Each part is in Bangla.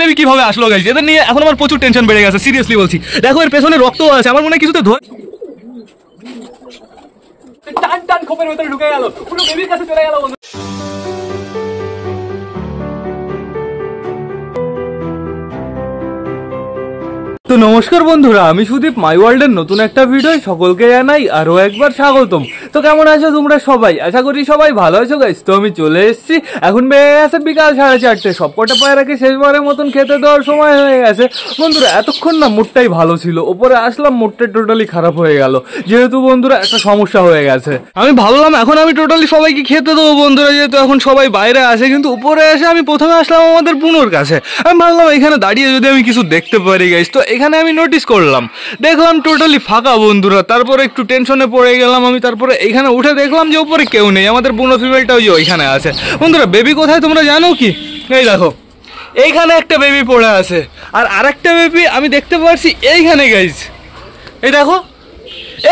বেবি কিভাবে আসলো গাইস, এদের নিয়ে এখন আমার প্রচুর টেনশন বেড়ে গেছে, সিরিয়াসলি বলছি। দেখো এর পেছনে রক্ত আছে, আমার মনে হয় কিছুতে ধরে টান টান খোপের ভেতরে ঢুকে গেল, পুরো বেবির কাছে চলে গেল। তো নমস্কার বন্ধুরা, আমি সুদীপ, মাই ওয়ার্ল্ডের নতুন একটা ভিডিও সকলকে জানাই আরো একবার স্বাগতম। তো কেমন আছো তোমরা সবাই? আশা করি সবাই ভালো আছো গাইস। তো আমি চলে এসেছি, এখন বেড়ে গেছে বিকাল 4:30, সবকটা পায়রাকে শেষবারের মতন খেতে দেওয়ার সময় হয়ে গেছে। বন্ধুরা এতক্ষণ না মুডটাই ভালো ছিল, ওপরে আসলাম মুডটা টোটালি খারাপ হয়ে গেল, যেহেতু বন্ধুরা একটা সমস্যা হয়ে গেছে। আমি ভাবলাম এখন আমি টোটালি সবাইকে খেতে দেবো বন্ধুরা, যেহেতু এখন সবাই বাইরে আসে, কিন্তু উপরে এসে আমি প্রথমে আসলাম আমাদের বুনোর কাছে। আমি ভাবলাম এখানে দাঁড়িয়ে যদি আমি কিছু দেখতে পারি গাইস। তো এখানে আমি নোটিস করলাম, দেখলাম টোটালি ফাঁকা বন্ধুরা। তারপরে একটু টেনশনে পড়ে গেলাম আমি, তারপরে এখানে উঠে দেখলাম যে উপরে কেউ নেই, আমাদের বুনো ফিমেলটা ওইখানে আছে। বন্ধুরা বেবি কোথায় তোমরা জানো কি? এই দেখো এইখানে একটা বেবি পড়ে আছে, আর আরেকটা বেবি আমি দেখতে পাচ্ছি এইখানে গাইস। এই দেখো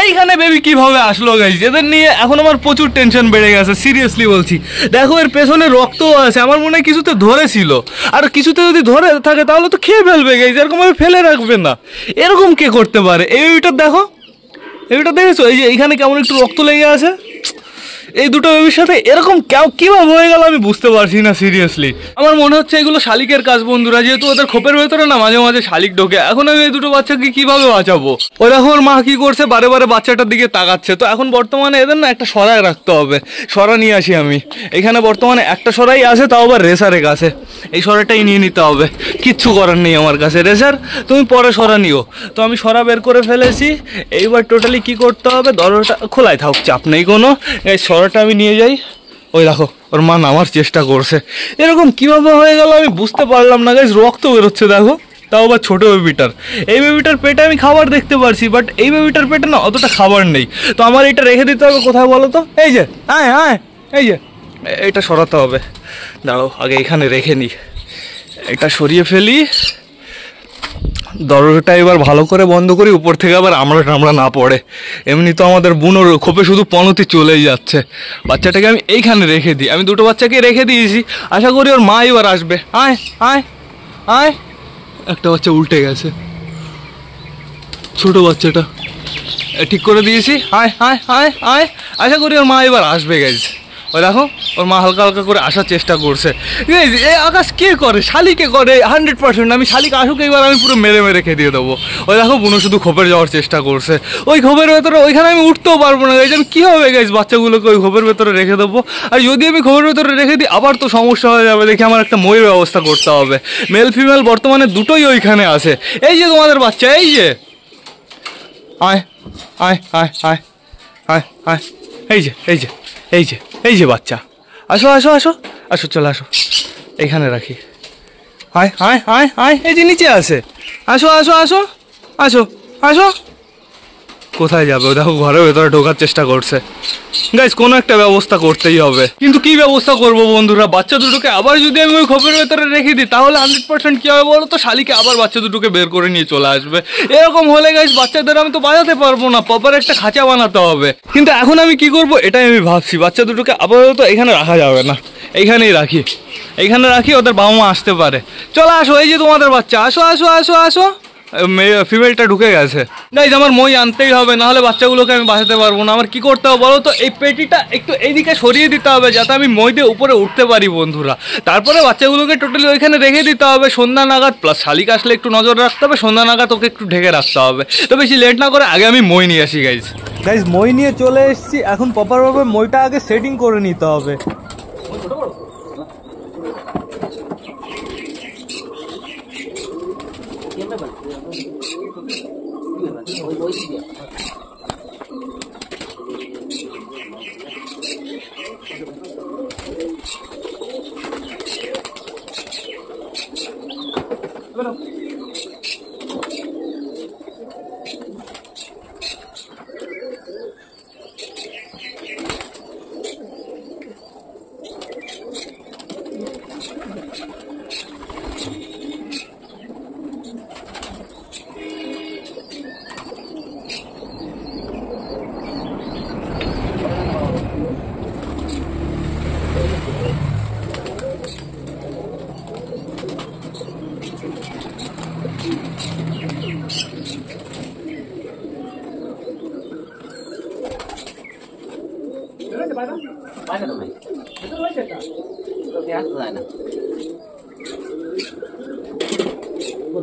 এইখানে বেবি কিভাবে আসলো গাইস, এদের নিয়ে এখন আমার প্রচুর টেনশন বেড়ে গেছে, সিরিয়াসলি বলছি। দেখো এর পেছনে রক্তও আছে, আমার মনে হয় কিছুতে ধরেছিল, আর কিছুতে যদি ধরে থাকে তাহলে তো খেয়ে ফেলবে গাইস, এরকম ভাবে ফেলে রাখবে না। এরকম কে করতে পারে? এই বেবিটা দেখো, এই বেবিটা দেখেছো? এই যে এইখানে কেমন একটু রক্ত লেগে আছে, এই দুটো বেবির সাথে এরকম কিভাবে হয়ে গেল আমি বুঝতে পারছি না সিরিয়াসলি। আমার মনে হচ্ছে এগুলো শালিকের কাজ বন্ধুরা, যেহেতু ওদের খোপের ভেতরে না মাঝে মাঝে শালিক ঢোকে। এখন আমি এই দুটো বাচ্চাকে কিভাবে বাঁচাবো? ওই দেখো ওর মা কি করছে, বারে বারে বাচ্চাটার দিকে তাকাচ্ছে। তো এখন বর্তমানে এদের না একটা সরায় রাখতে হবে, সরা নিয়ে আসি আমি। এখানে বর্তমানে একটা সরাই আছে, তাও আবার রেসারের কাছে। এই সরাটাই নিয়ে নিতে হবে, কিচ্ছু করার নেই আমার কাছে। রেসার তুমি পরে সরা নিও। তো আমি সরা বের করে ফেলেছি, এইবার টোটালি কি করতে হবে, দরজাটা খোলাই থাক, চাপ নেই কোনো। এই সরাটা আমি নিয়ে যাই। ওই দেখো ওর মা নামার চেষ্টা করছে, এরকম কিভাবে হয়ে গেল আমি বুঝতে পারলাম না গাইস। রক্ত বেরোচ্ছে দেখো, তাও আবার ছোটো বেবিটার। এই বেবিটার পেটে আমি খাবার দেখতে পারছি, বাট এই বেবিটার পেটে না অতটা খাবার নেই। তো আমার এটা রেখে দিতে হবে কোথায় বলো তো? এই যে আয় আয়, এই যে এটা সরাতে হবে। দাঁড়াও আগে এখানে রেখে নিই, এটা সরিয়ে ফেলি। দরজাটা এবার ভালো করে বন্ধ করি, উপর থেকে আবার আমরা না পড়ে। এমনি তো আমাদের বুনোর খোপে শুধু পনতি চলেই যাচ্ছে। বাচ্চাটাকে আমি এইখানে রেখে দিই, আমি দুটো বাচ্চাকে রেখে দিয়েছি, আশা করি ওর মা এবার আসবে। আয় আয় আয়, একটা বাচ্চা উল্টে গেছে, ছোটো বাচ্চাটা ঠিক করে দিয়েছি। আয় আয় আয় আয়, আশা করি ওর মা এবার আসবে গেছে। ওই দেখো ওর মা হালকা হালকা করে আসার চেষ্টা করছে। এই আকাশ কে করে? শালিকে করে 100%। আমি শালিক আসুক এবার আমি পুরো মেরে মেরে খেয়ে দিয়ে দেবো। ওই দেখো বুনো শুধু খোপের যাওয়ার চেষ্টা করছে, ওই খোপের ভেতরে। ওইখানে আমি উঠতেও পারবো না গাইজ, আমি কীভাবে গাইজ বাচ্চাগুলোকে ওই খোপের ভেতরে রেখে দেবো? আর যদি আমি খোপের ভেতরে রেখে দিই আবার তো সমস্যা হয়ে যাবে, দেখি আমার একটা ময়ের ব্যবস্থা করতে হবে। মেল ফিমেল বর্তমানে দুটোই ওইখানে আছে। এই যে তোমাদের বাচ্চা, এই যে আয় আয় আয় আয় আয় আয়, এই যে এই যে এই যে এই যে বাচ্চা, আসো আসো আসো আসো, চলে আসো, এইখানে রাখি। আয় আয় আয় আয়, এই যে নিচে আছে, আসো আসো আসো আসো আসো। কোথায় যাবে? ও দেখো ঘরের ভেতরে ঢোকার চেষ্টা করছে। গাইস কোনো একটা ব্যবস্থা করতেই হবে, কিন্তু কি ব্যবস্থা করবো বন্ধুরা? বাচ্চা দুটোকে আবার যদি আমি ওই খোপের ভেতরে রেখে দিই তাহলে 100% কী হবে বলো তো? শালিকে আবার বাচ্চা দুটোকে বের করে নিয়ে চলে আসবে। এরকম হলে গাইস বাচ্চাদের আমি তো বাজাতে পারবো না, প্রপার একটা খাঁচা বানাতে হবে। কিন্তু এখন আমি কি করব এটাই আমি ভাবছি। বাচ্চা দুটোকে আপাতত এখানে রাখা যাবে না, এইখানেই রাখি, এইখানে রাখি, ওদের বাবা মা আসতে পারে। চলে আসো, এই যে তোমাদের বাচ্চা, আসো আসো আসো আসো। ফিমেলটা ঢুকে গেছে গাইজ, আমার মই আনতেই হবে, নাহলে বাচ্চাগুলোকে আমি বাঁচাতে পারবো না। আমার কি করতে হবে বলো তো? এই পেটিটা একটু এইদিকে সরিয়ে দিতে হবে, যাতে আমি মই দিয়ে উপরে উঠতে পারি বন্ধুরা। তারপরে বাচ্চাগুলোকে টোটালি ওইখানে রেখে দিতে হবে সন্ধ্যা নাগাদ, প্লাস শালিক আসলে একটু নজর রাখতে হবে, সন্ধ্যা নাগাদ ওকে একটু ঢেকে রাখতে হবে। তো বেশি লেট না করে আগে আমি মই নিয়ে আসি গাইজ। গাইজ মই নিয়ে চলে এসেছি, এখন প্রপারভাবে মইটা আগে সেটিং করে নিতে হবে।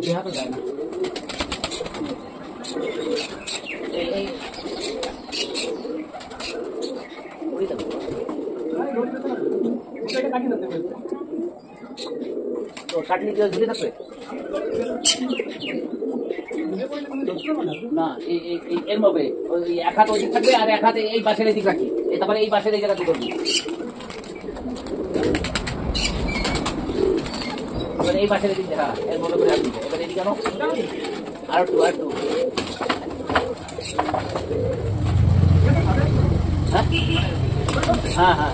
দেখা তো যায় না। কাটনি ঝুলে থাকবে না, এর মধ্যে এক হাত ওই দিক থাকবে আর এক হাতে এই পাশের দিক রাখি, তারপরে এই পাশের এই জায়গাতে করবি। এবার এই পাশের দিক দেখা এর মতো করে রাখবি। এবার এদিকে কেন আর একটু হ্যাঁ হ্যাঁ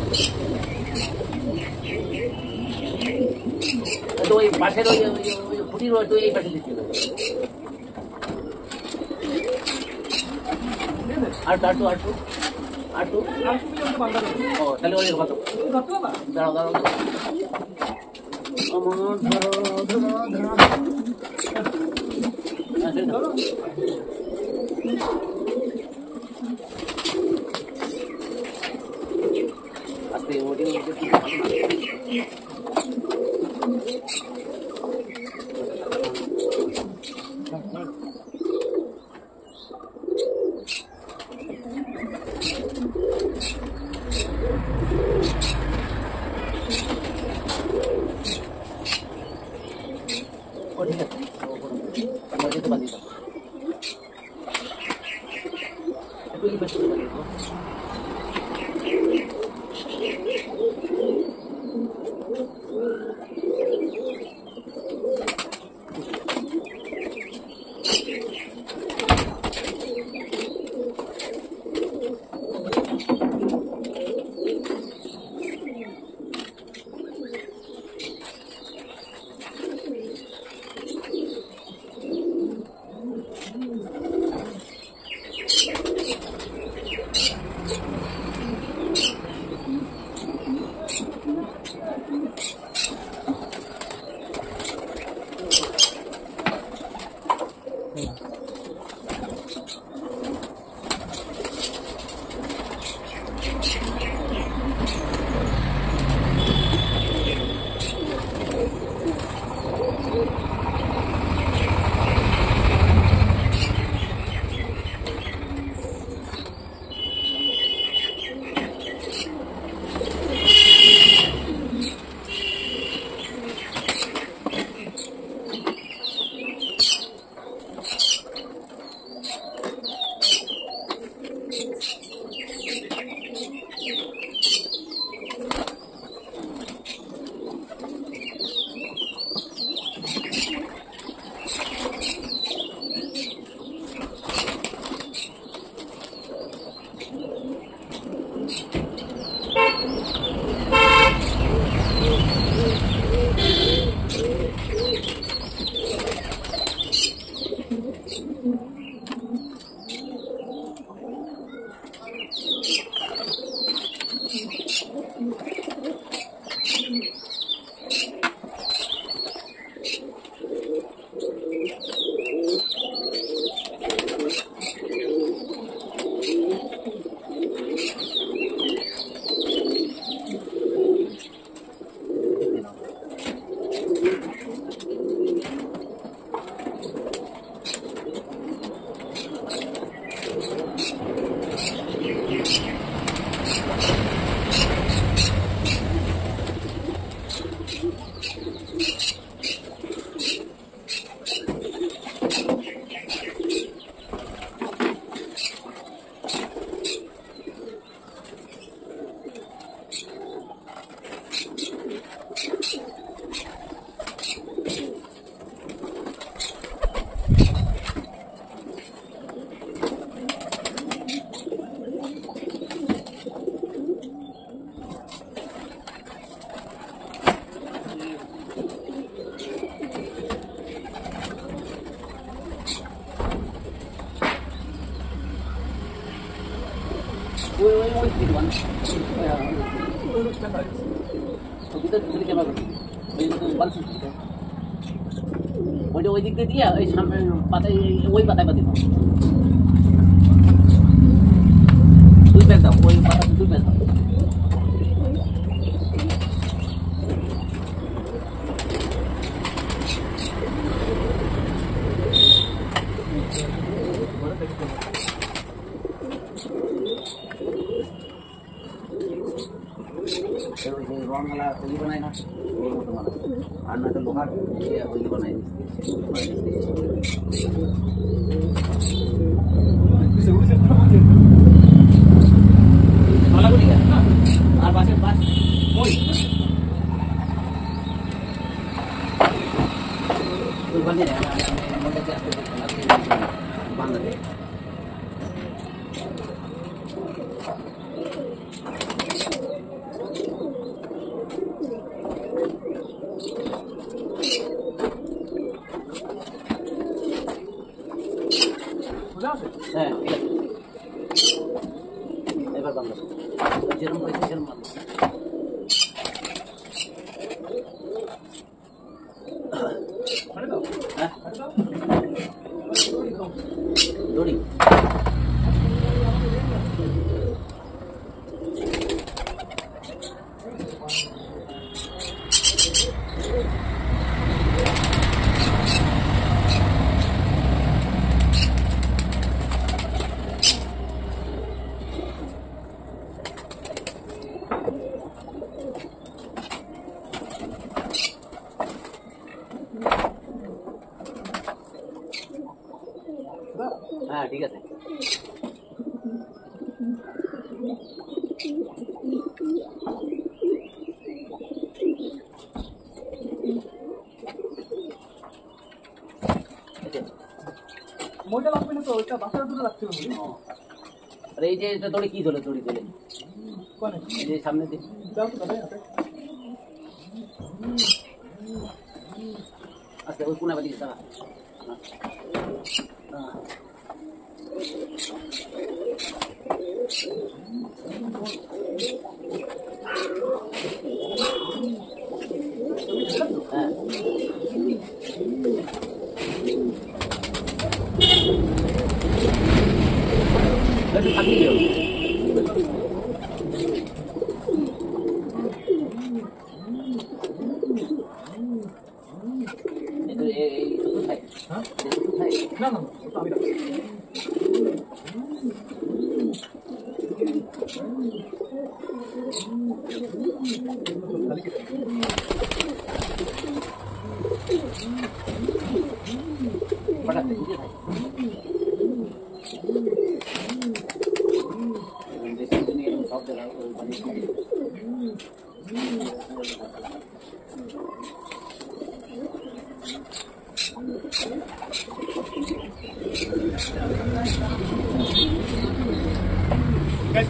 তো ওই পাশের ওই ফুটির তো এই পাশে দিচ্ছিল আর ও তাহলে ওই কত দাঁড়াও আস্তে ওটি ঠিক আছে যেতে পারি একটু এই পাশে ওই দিক দিয়ে ওই সামনে পাতায় ওই পাতায় পাতি দুই প্যাক দাও, ওই পাতাতে দুই প্যাক দাও। আর না তো লোহার ওই বানাই আর বাসের বাস ওই বানিয়ে বাংলাদেশ হ্যাঁ এবার বাংলা যেরকম হয়েছে সেরকম দড়ি হ্যাঁ ঠিক আছে মোটা লাগবে না তো ওইটা বাসার দুটো রাখতে হবে। আরে এই যে এটা দড়ি কি ধরে দড়ি ধরে কোনে এই যে সামনে দিয়ে দাও তো দাদা হাতে আচ্ছা ওই কোনা বাদি দাঁড়া না না আমি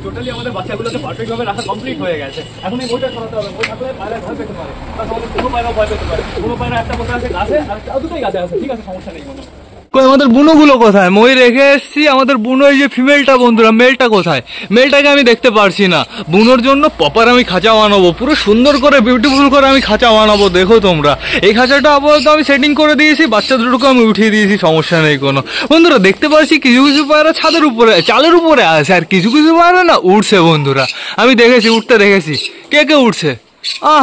টোটালি আমাদের বাচ্চাগুলোকে পারফেক্ট ভাবে রাখা কমপ্লিট হয়ে গেছে। এখন এই বইটা সরাতে হবে, বই থাকলে পায়রা ভয় পেতে পারে, আমাদের কোনো পায়রা ভয় পেতে পারে। কোনো পায়রা একটা বসে আছে গাছে আর দুটোই গাছে আছে, ঠিক আছে সমস্যা নেই কোনো। আমাদের বুনোগুলো কোথায়? মই রেখে এসছি আমাদের বুনো, এই যে ফিমেলটা বন্ধুরা, মেলটা কোথায়? মেলটাকে আমি দেখতে পারছি না। বুনোর জন্য প্রপার আমি খাঁচা বানাবো, পুরো সুন্দর করে বিউটিফুল করে আমি খাঁচা বানাবো। দেখো তোমরা, এই খাঁচাটা আপাতত আমি সেটিং করে দিয়েছি, বাচ্চা দুটোকে আমি উঠিয়ে দিয়েছি, সমস্যা নেই কোনো। বন্ধুরা দেখতে পাচ্ছি কিছু কিছু পায়রা ছাদের উপরে, চালের উপরে আছে, আর কিছু কিছু পায়রা না উঠছে বন্ধুরা। আমি দেখেছি, উঠতে দেখেছি। কে কে উঠছে?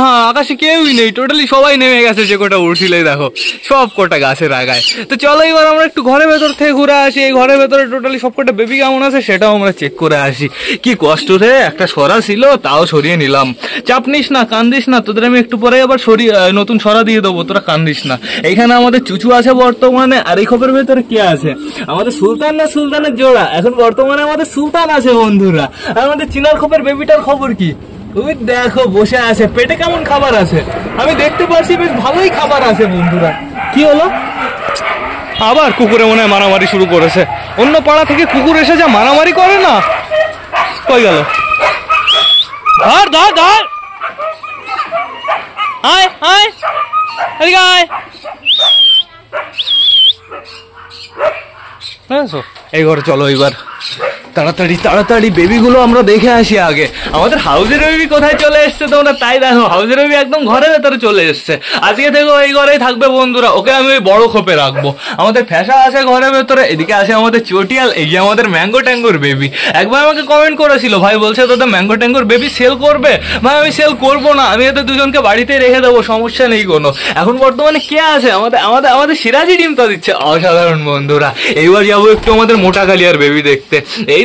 হ্যাঁ, আকাশে কেউই নেই, টোটালি সবাই নেমে গেছে। যে কটা উঠছিলেই দেখো সব কটা গাছের আগায়। তো চলো এবার আমরা একটু ঘরের ভেতর থেকে ঘুরে আসি। এই ঘরের ভেতরে টোটালি সব কটা বেবি কেমন আছে সেটাও আমরা চেক করে আসি। কি কষ্ট রে, একটা সরা ছিল তাও সরিয়ে নিলাম। চাপ নিস না, কান্দিস না, তোদের আমি একটু পরে আবার নতুন সরা দিয়ে দেবো, তোরা কান্দিস না। এইখানে আমাদের চুচু আছে বর্তমানে, আর এই খোপের ভেতরে কে আছে? আমাদের সুলতান না সুলতানের জোড়া। এখন বর্তমানে আমাদের সুলতান আছে বন্ধুরা। আর আমাদের চিনার খোপের বেবিটার খবর কি? তুমি দেখো বসে আছে, পেটে কেমন খাবার আছে আমি দেখতে পাচ্ছি, বেশ ভালোই খাবার আছে বন্ধুরা। কি হলো? আবার কুকুরে মনে হয় মারামারি শুরু করেছে। অন্য পাড়া থেকে কুকুর এসে যা মারামারি করে না, কই গেল? ধর ধর ধর, আয় আয় এদিকে আয়। এই ঘরে চলো এবার তাড়াতাড়ি তাড়াতাড়ি বেবিগুলো আমরা দেখে আসি আগে। আমাদের হাউজের বেবি কোথায় চলে এসছে তোমরা তাই দেখো। হাউজের বেবি একদম ঘরের ভেতরে চলে এসছে। আজকে থেকে এই ঘরেই থাকবে বন্ধুরা। ওকে আমি ওই বড় খোপে রাখবো। আমাদের ফ্যাসা আছে ঘরের ভেতরে, এদিকে আছে আমাদের চটিয়াল, এই যে আমাদের ম্যাঙ্গো ট্যাঙ্গোর বেবি। একবার আমাকে কমেন্ট করেছিল, ভাই বলছে তোদের ম্যাঙ্গো ট্যাঙ্গোর বেবি সেল করবে। ভাই আমি সেল করবো না, আমি এদের দুজনকে বাড়িতেই রেখে দেবো, সমস্যা নেই কোনো। এখন বর্তমানে কে আছে? আমাদের আমাদের আমাদের সিরাজি ডিম তো দিচ্ছে, অসাধারণ বন্ধুরা। এইবার যাবো একটু আমাদের মোটা কালিয়ার বেবি দেখতে। এই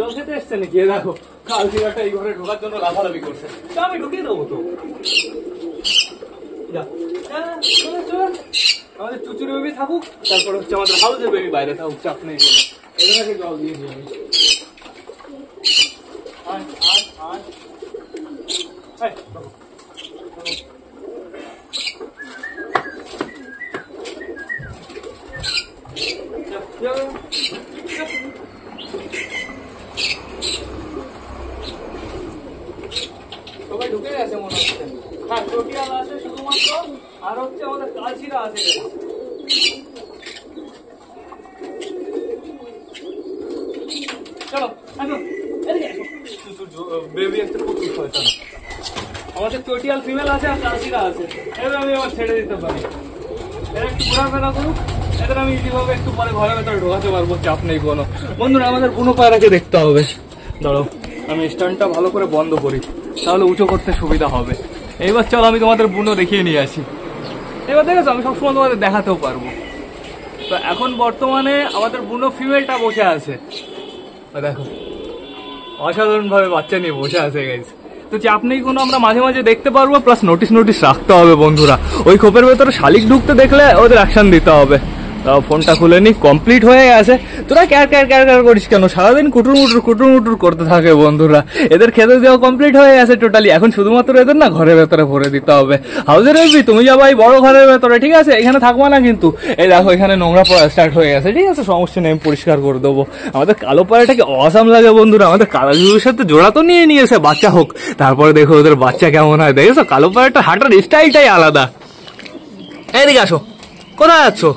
জল খেতে এসছে নাকি? দেখো কাল চিরাটা এই ঘরে ঢোকার জন্য লাফালাফি করছে, তো আমি ঢুকিয়ে দেবো তো। আমাদের চুচুরি বেবি থাকুক, তারপর হচ্ছে আমাদের হাউসের বেবি বাইরে থাকুক, চাপ নেই। এটাকে জল দিয়ে দিই আমি। সবাই ঢুকে গেছে মনে হচ্ছে। হ্যাঁ, চটিয়াল আছে শুধুমাত্র, আর হচ্ছে আমাদের কালচিরা আছে। চলো বেবি একটা প্রচুর শয়তান। আমাদের চটিয়াল ফিমেল আছে আর কালচিরা আছে, এবার আমি আমার ছেড়ে দিতে পারি। এরা একটু ঘোরাফেরা করুক, এদের আমি ইজিভাবে একটু পরে ঘরের ভেতরে ঢোকাতে পারবো, চাপ নেই কোনো। বন্ধুরা আমাদের বুনো পায়রাকে দেখতে হবে। দাঁড়াও আমি স্ট্যান্ডটা ভালো করে বন্ধ করি, তাহলে উঁচু করতে সুবিধা হবে। এইবার চলো আমি তোমাদের বুনো দেখিয়ে নিয়ে আসি। এবার দেখেছো আমি সবসময় তোমাদের দেখাতেও পারবো। তো এখন বর্তমানে আমাদের বুনো ফিমেলটা বসে আছে, দেখো অসাধারণ ভাবে বাচ্চা নিয়ে বসে আছে গাইস। তো চাপ নেই কোনো, আমরা মাঝে মাঝে দেখতে পারবো, প্লাস নোটিস রাখতে হবে বন্ধুরা। ওই খোপের ভেতরে শালিক ঢুকতে দেখলে ওদের অ্যাকশন দিতে হবে। ফোনটা খুলে নি, কমপ্লিট হয়ে গেছে। তোরা ক্যার করিস কেন? সারাদিন কুটুর মুটুর করতে থাকে বন্ধুরা। এদের খেতে দেওয়া কমপ্লিট হয়ে গেছে টোটালি, এখন শুধুমাত্র এদের না ঘরের ভেতরে ভরে দিতে হবে। হাউজের বেবি তুমি যাবো এই বড় ঘরের ভেতরে, ঠিক আছে? এখানে থাকবো না কিন্তু। এই দেখো এখানে নোংরা পড়া স্টার্ট হয়ে গেছে, ঠিক আছে? সমস্যা নেই, আমি পরিষ্কার করে দেবো। আমাদের কালো পায়রাটাকে অসাম লাগে বন্ধুরা। আমাদের কালো জুয়ের সাথে জোড়া তো নিয়ে নিয়েছে, বাচ্চা হোক, তারপরে দেখো ওদের বাচ্চা কেমন হয়। দেখেছো কালো পায়রাটা হাঁটার স্টাইলটাই আলাদা। এইদিকে আসো, কোথায় আছো?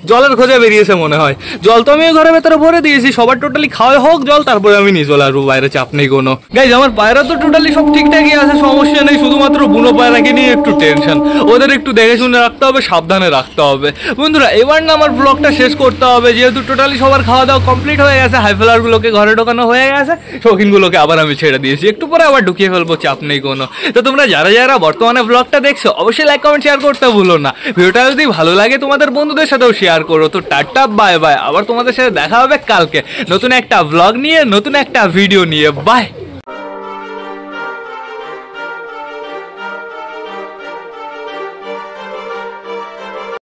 জলের খোঁজে বেরিয়েছে মনে হয়। জল তো আমি ঘরের ভেতরে ভরে দিয়েছি, সবার টোটালি খাওয়া হোক জল, তারপরে আমি নিয়ে চলে আসবো বাইরে, চাপ নেই কোনো। গাইজ আমার পায়রা তো টোটালি সব ঠিকঠাকই আছে, সমস্যা নেই। শুধুমাত্র বুনো পায়রাকে নিয়ে একটু টেনশন, ওদের একটু দেখে শুনে রাখতে হবে, সাবধানে রাখতে হবে। বন্ধুরা এবার না আমার ব্লগটা শেষ করতে হবে, যেহেতু টোটালি সবার খাওয়া দাওয়া কমপ্লিট হয়ে গেছে। হাইফেলারগুলোকে ঘরে ঢোকানো হয়ে গেছে, শৌখিনগুলোকে আবার আমি ছেড়ে দিয়েছি, একটু পরে আবার ঢুকিয়ে ফেলবো, চাপ নেই কোনো। তো তোমরা যারা বর্তমানে ব্লগটা দেখছো অবশ্যই লাইক কমেন্ট শেয়ার করতে ভুলো না। ভিডিওটা যদি ভালো লাগে তোমাদের বন্ধুদের সাথেও শেয়ার করো। তো টাটা বাই বাই, আবার তোমাদের সাথে দেখা হবে কালকে নতুন একটা ব্লগ নিয়ে, নতুন একটা ভিডিও নিয়ে। বাই।